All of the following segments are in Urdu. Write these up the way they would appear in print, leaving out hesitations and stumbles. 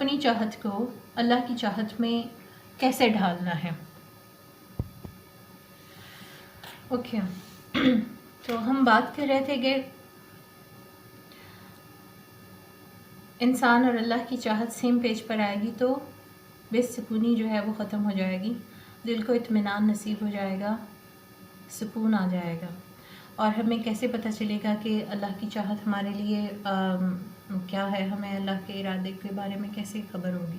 اپنی چاہت کو اللہ کی چاہت میں کیسے ڈھالنا ہے. اوکے تو ہم بات کر رہے تھے کہ انسان اور اللہ کی چاہت سیم پیج پر آئے گی تو بے سکونی جو ہے وہ ختم ہو جائے گی، دل کو اطمینان نصیب ہو جائے گا، سکون آ جائے گا. اور ہمیں کیسے پتہ چلے گا کہ اللہ کی چاہت ہمارے لیے کیا ہے، ہمیں اللہ کے ارادے کے بارے میں کیسے خبر ہوگی.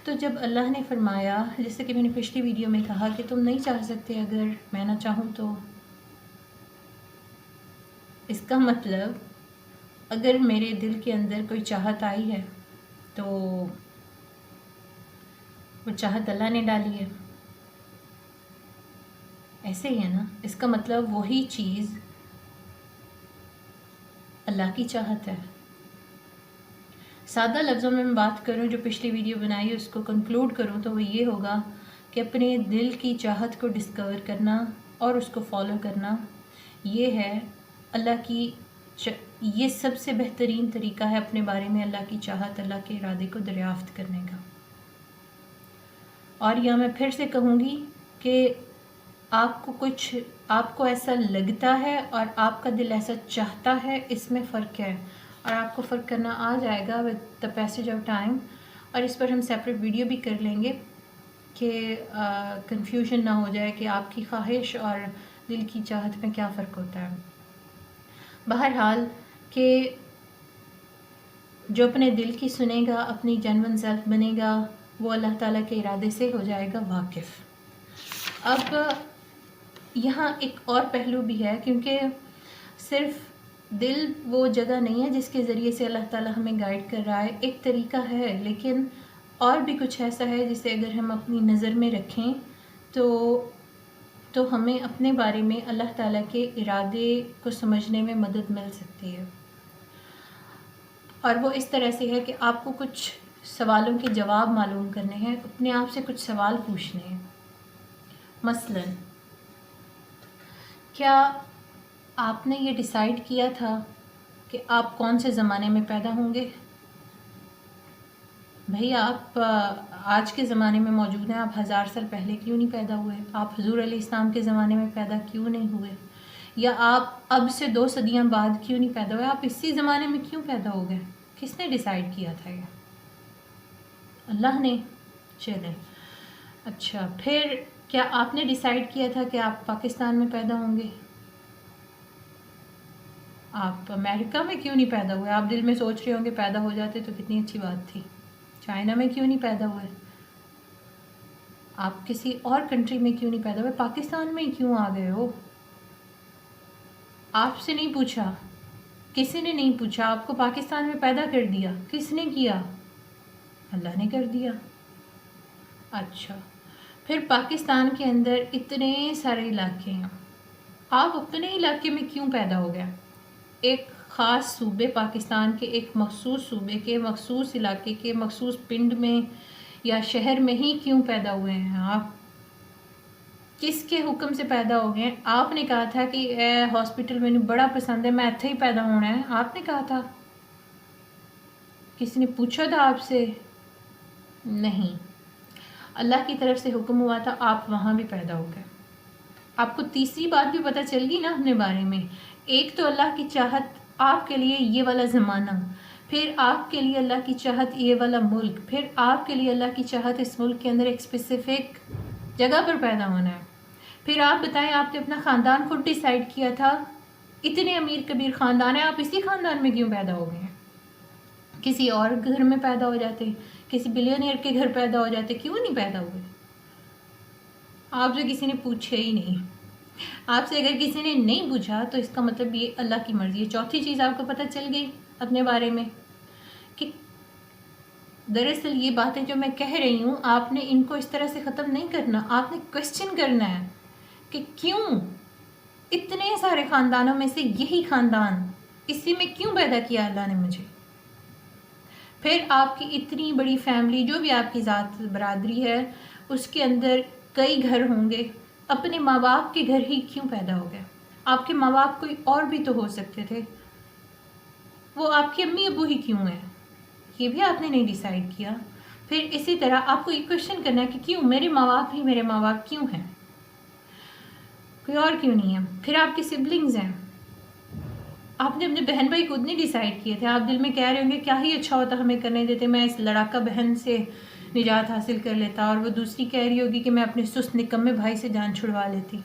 تو جب اللہ نے فرمایا، جیسے کہ میں نے پچھلی ویڈیو میں کہا کہ تم نہیں چاہ سکتے اگر میں نہ چاہوں تو، اس کا مطلب اگر میرے دل کے اندر کوئی چاہت آئی ہے تو وہ چاہت اللہ نے ڈالی ہے. ایسے ہی ہے نا، اس کا مطلب وہی چیز اللہ کی چاہت ہے. سادہ لفظوں میں بات کروں، جو پچھلی ویڈیو بنائی اس کو کنکلوڈ کروں تو وہ یہ ہوگا کہ اپنے دل کی چاہت کو ڈسکور کرنا اور اس کو فالو کرنا، یہ ہے اللہ کی یہ سب سے بہترین طریقہ ہے اپنے بارے میں اللہ کی چاہت، اللہ کے ارادے کو دریافت کرنے کا. اور یا میں پھر سے کہوں گی کہ آپ کو ایسا لگتا ہے اور آپ کا دل ایسا چاہتا ہے، اس میں فرق ہے، اور آپ کو فرق کرنا آ جائے گا with the passage of time. اور اس پر ہم سیپریٹ ویڈیو بھی کر لیں گے کہ کنفیوژن نہ ہو جائے کہ آپ کی خواہش اور دل کی چاہت میں کیا فرق ہوتا ہے. بہرحال کہ جو اپنے دل کی سنے گا، اپنی جینوئن سیلف بنے گا، وہ اللہ تعالیٰ کے ارادے سے ہو جائے گا واقف. اب یہاں ایک اور پہلو بھی ہے، کیونکہ صرف دل وہ جگہ نہیں ہے جس کے ذریعے سے اللہ تعالیٰ ہمیں گائیڈ کر رہا ہے. ایک طریقہ ہے، لیکن اور بھی کچھ ایسا ہے جسے اگر ہم اپنی نظر میں رکھیں تو ہمیں اپنے بارے میں اللہ تعالیٰ کے ارادے کو سمجھنے میں مدد مل سکتی ہے. اور وہ اس طرح سے ہے کہ آپ کو کچھ سوالوں کے جواب معلوم کرنے ہیں، اپنے آپ سے کچھ سوال پوچھنے ہیں. مثلا کیا آپ نے یہ ڈیسائیڈ کیا تھا کہ آپ کون سے زمانے میں پیدا ہوں گے؟ بھئی آپ آج کے زمانے میں موجود ہیں، آپ 1000 سال پہلے کیوں نہیں پیدا ہوئے؟ آپ حضور علیہ السلام کے زمانے میں پیدا کیوں نہیں ہوئے؟ یا آپ اب سے 2 صدیاں بعد کیوں نہیں پیدا ہوئے؟ آپ اسی زمانے میں کیوں پیدا ہو گئے؟ کس نے ڈیسائیڈ کیا تھا یہ؟ اللہ نے. چلیں اچھا، پھر کیا آپ نے ڈیسائیڈ کیا تھا کہ آپ پاکستان میں پیدا ہوں گے؟ آپ امریکہ میں کیوں نہیں پیدا ہوئے؟ آپ دل میں سوچ رہے ہوں گے پیدا ہو جاتے تو کتنی اچھی بات تھی. چائنا میں کیوں نہیں پیدا ہوئے؟ آپ کسی اور کنٹری میں کیوں نہیں پیدا ہوئے؟ پاکستان میں کیوں آ گئے ہو؟ آپ سے نہیں پوچھا، کسی نے نہیں پوچھا، آپ کو پاکستان میں پیدا کر دیا. کس نے کیا؟ اللہ نے کر دیا. اچھا، پھر پاکستان کے اندر اتنے سارے علاقے ہیں، آپ اپنے علاقے میں کیوں پیدا ہو گئے؟ ایک خاص صوبے پاکستان کے، ایک مخصوص صوبے کے، مخصوص علاقے کے، مخصوص پنڈ میں یا شہر میں ہی کیوں پیدا ہوئے ہیں؟ آپ کس کے حکم سے پیدا ہو گئے؟ آپ نے کہا تھا کہ اے ہاسپٹل میں بڑا پسند ہے، میں اتھے ہی پیدا ہونا ہے، آپ نے کہا تھا؟ کسی نے پوچھا تھا آپ سے؟ نہیں، اللہ کی طرف سے حکم ہوا تھا، آپ وہاں بھی پیدا ہو گئے. آپ کو تیسری بات بھی پتہ چل گئی نا اپنے بارے میں. ایک تو اللہ کی چاہت آپ کے لیے یہ والا زمانہ، پھر آپ کے لیے اللہ کی چاہت یہ والا ملک، پھر آپ کے لیے اللہ کی چاہت اس ملک کے اندر ایک اسپیسیفک جگہ پر پیدا ہونا ہے. پھر آپ بتائیں، آپ نے اپنا خاندان خود ڈیسائیڈ کیا تھا، اتنے امیر کبیر خاندان ہے، آپ اسی خاندان میں کیوں پیدا ہو گئے ہیں؟ کسی اور گھر میں پیدا ہو جاتے، کسی بلینئر کے گھر پیدا ہو جاتے، کیوں نہیں پیدا ہوئے؟ آپ سے کسی نے پوچھے ہی نہیں. آپ سے اگر کسی نے نہیں پوچھا تو اس کا مطلب یہ اللہ کی مرضی ہے. چوتھی چیز آپ کو پتہ چل گئی اپنے بارے میں کہ دراصل یہ باتیں جو میں کہہ رہی ہوں، آپ نے ان کو اس طرح سے ختم نہیں کرنا، آپ نے کوسچن کرنا ہے کہ کیوں اتنے سارے خاندانوں میں سے یہی خاندان، اسی میں کیوں پیدا کیا اللہ نے مجھے؟ پھر آپ کی اتنی بڑی فیملی، جو بھی آپ کی ذات برادری ہے، اس کے اندر کئی گھر ہوں گے، اپنے ماں باپ کے گھر ہی کیوں پیدا ہو گئے؟ آپ کے ماں باپ کوئی اور بھی تو ہو سکتے تھے، وہ آپ کے امی ابو ہی کیوں ہیں؟ یہ بھی آپ نے نہیں ڈیسائیڈ کیا. پھر اسی طرح آپ کو یہ کوشچن کرنا ہے کہ کیوں میرے ماں باپ ہی میرے ماں باپ کیوں ہیں, کوئی اور کیوں نہیں ہے. پھر آپ کے سبلنگز ہیں, آپ نے اپنے بہن بھائی خود نہیں ڈیسائیڈ کیے تھے. آپ دل میں کہہ رہے ہوں گے کیا ہی اچھا ہوتا ہمیں کرنے دیتے, میں اس لڑاکا بہن سے نجات حاصل کر لیتا, اور وہ دوسری کہہ رہی ہوگی کہ میں اپنے سست نکمے بھائی سے جان چھڑوا لیتی.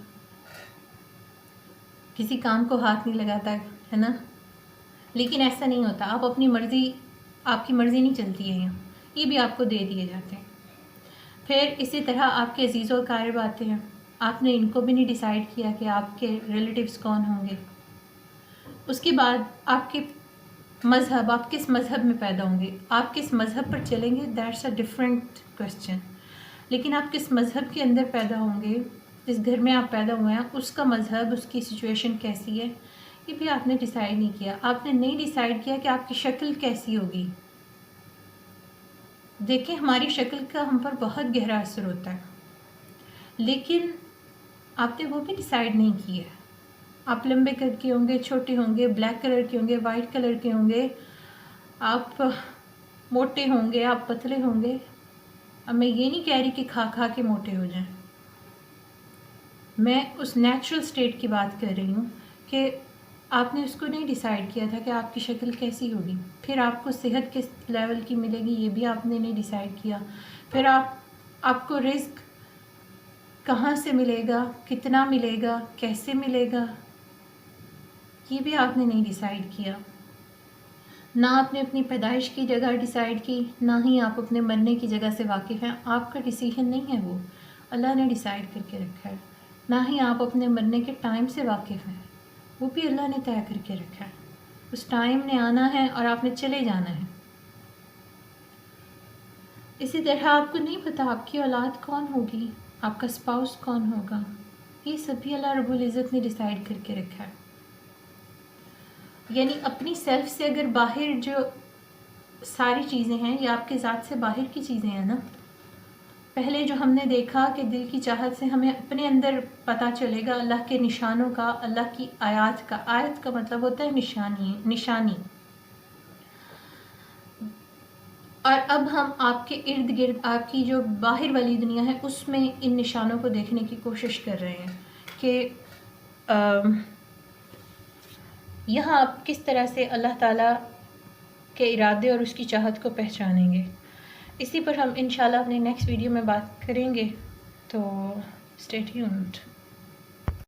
کسی کام کو ہاتھ نہیں لگاتا ہے نا. لیکن ایسا نہیں ہوتا, آپ اپنی مرضی, آپ کی مرضی نہیں چلتی ہے یہاں, یہ بھی آپ کو دے دیے جاتے ہیں. پھر اسی طرح آپ کے عزیز و اقارب آتے ہیں, آپ نے ان کو بھی نہیں ڈیسائیڈ کیا کہ آپ کے ریلیٹیوز کون ہوں گے. اس کے بعد آپ کے مذہب, آپ کس مذہب میں پیدا ہوں گے, آپ کس مذہب پر چلیں گے, دیٹس اے ڈفرینٹ کویسچن. لیکن آپ کس مذہب کے اندر پیدا ہوں گے, جس گھر میں آپ پیدا ہوئے ہیں اس کا مذہب, اس کی سچویشن کیسی ہے, یہ بھی آپ نے ڈیسائیڈ نہیں کیا. آپ نے نہیں ڈیسائیڈ کیا کہ آپ کی شکل کیسی ہوگی. دیکھیں ہماری شکل کا ہم پر بہت گہرا اثر ہوتا ہے, لیکن آپ نے وہ بھی ڈیسائیڈ نہیں کیا. آپ لمبے قد کے ہوں گے, چھوٹے ہوں گے, بلیک کلر کے ہوں گے, وائٹ کلر کے ہوں گے, آپ موٹے ہوں گے, آپ پتلے ہوں گے. اب میں یہ نہیں کہہ رہی کہ کھا کھا کے موٹے ہو جائیں, میں اس نیچرل سٹیٹ کی بات کر رہی ہوں کہ آپ نے اس کو نہیں ڈیسائیڈ کیا تھا کہ آپ کی شکل کیسی ہوگی. پھر آپ کو صحت کس لیول کی ملے گی, یہ بھی آپ نے نہیں ڈیسائیڈ کیا. پھر آپ کو رزق کہاں سے ملے گا, کتنا ملے گا, کیسے ملے گا, یہ بھی آپ نے نہیں ڈیسائیڈ کیا. نہ آپ نے اپنی پیدائش کی جگہ ڈیسائیڈ کی, نہ ہی آپ اپنے مرنے کی جگہ سے واقف ہیں. آپ کا ڈیسیژن نہیں ہے, وہ اللہ نے ڈیسائیڈ کر کے رکھا ہے. نہ ہی آپ اپنے مرنے کے ٹائم سے واقف ہیں, وہ بھی اللہ نے طے کر کے رکھا ہے. اس ٹائم نے آنا ہے اور آپ نے چلے جانا ہے. اسی طرح آپ کو نہیں پتا آپ کی اولاد کون ہوگی, آپ کا اسپاؤس کون ہوگا, یہ سب بھی اللہ رب العزت نے ڈیسائیڈ کر کے رکھا ہے. یعنی اپنی سیلف سے اگر باہر جو ساری چیزیں ہیں, یہ آپ کے ذات سے باہر کی چیزیں ہیں نا. پہلے جو ہم نے دیکھا کہ دل کی چاہت سے ہمیں اپنے اندر پتہ چلے گا اللہ کے نشانوں کا, اللہ کی آیات کا. آیت کا مطلب ہوتا ہے نشانی. اور اب ہم آپ کے ارد گرد, آپ کی جو باہر والی دنیا ہے, اس میں ان نشانوں کو دیکھنے کی کوشش کر رہے ہیں کہ یہاں آپ کس طرح سے اللہ تعالیٰ کے ارادے اور اس کی چاہت کو پہچانیں گے. اسی پر ہم انشاءاللہ اپنے نیکسٹ ویڈیو میں بات کریں گے, تو اسٹے ٹیونڈ.